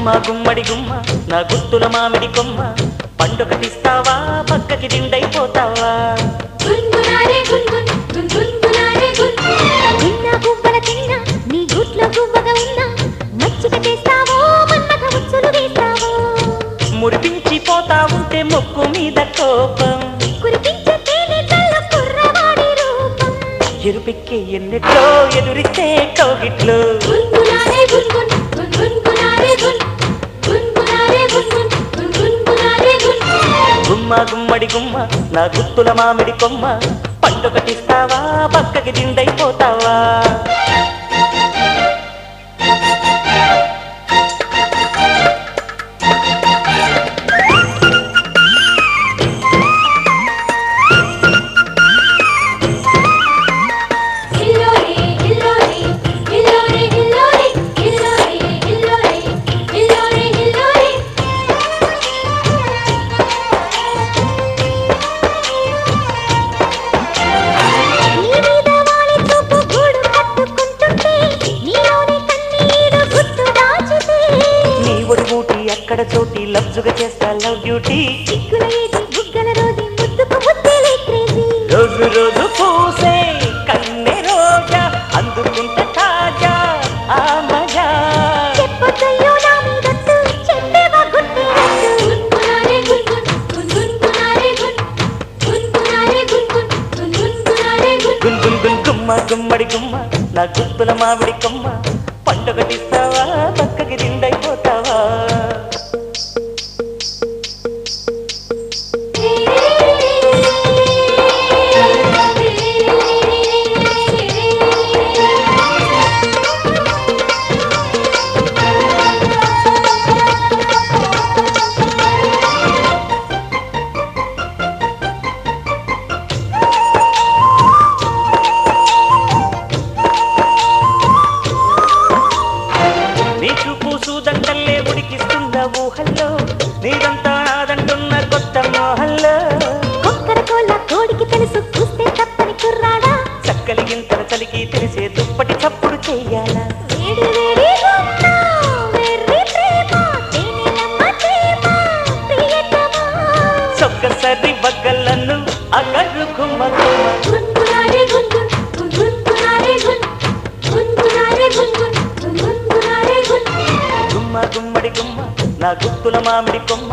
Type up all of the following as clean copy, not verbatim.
గుమ్మ గుమ్మడి గుమ్మ నా గుత్తుల మామిడి కొమ్మ పండుగటిస్తావా పక్కకి దిండైపోతావా గున్గునారే గున్గున్ గున్గునారే గున్ నిన్న గువ్వల తిన్న నీ గుట్లో గువ్వగా ఉన్నా మచ్చిక చేస్తావో మన్మథ ముచ్చులు వేస్తావో మురిపించిపోతా ఉంటే ముక్కు మీద కోపం కురిపించే తేనె కళ్ళ కుర్రవాడి రూపం ఎరుపెక్కి ఎన్నెట్లో ఎదురిస్తే కౌగిట్లో గున్గునారే గున్గున్ గున్గునారే గున్ గున్గునారే గున్గున్ గున్గునారే గున్ గుమ్మ గుమ్మడి గుమ్మ నా గుత్తుల మామిడి కొమ్మ పండుగటిస్తావా పక్కకి దిండైపోతావా అక్కడ చోటి లబ్జుగా చేస్తా లవ్ డ్యూటీ రోజు రోజు పూసే కన్నె రోజా అందుకుంటే తాజా ఆ మజా గున్ గున్ గున్ గుమ్మ గుమ్మడి గుమ్మ నా గుత్తుల మామిడి కొమ్మ పండుగటిస్తావా పక్కకి దిండైపోతావా దండల్లే ఉడికిస్తున్న ఊహల్లో నీదంతా నాదంటున్న కొత్త మోహల్లో కోడికి తెలుసు చూస్తే తప్పని కుర్రాడా చక్కలి గింతల చలికి తెలిసే దుప్పటి చప్పుడు చెయ్యాలా చొక్కసరి బగ్గలను అగరు గుమ్మ గుమ్మడి గుమ్మ నా గుత్తుల మామిడి కొమ్మ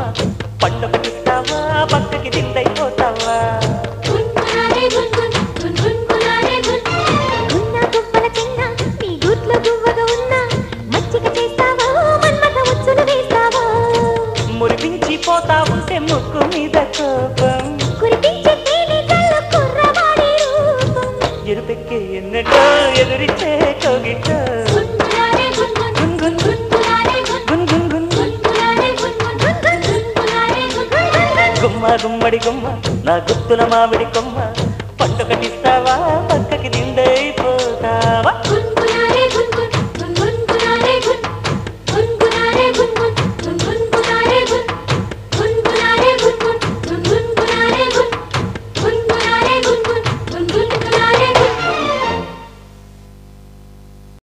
పండుగటిస్తావా పక్కకి దిండైపోతావా మురిపించిపోతా ఉంటే ముక్కు మీద కోపం ఎరుపెక్కి ఎన్నటో ఎదురిచ్చే కౌగిట గుమ్మ గుమ్మడి గుమ్మ నా గుత్తుల మామిడి కొమ్మ పండుగటి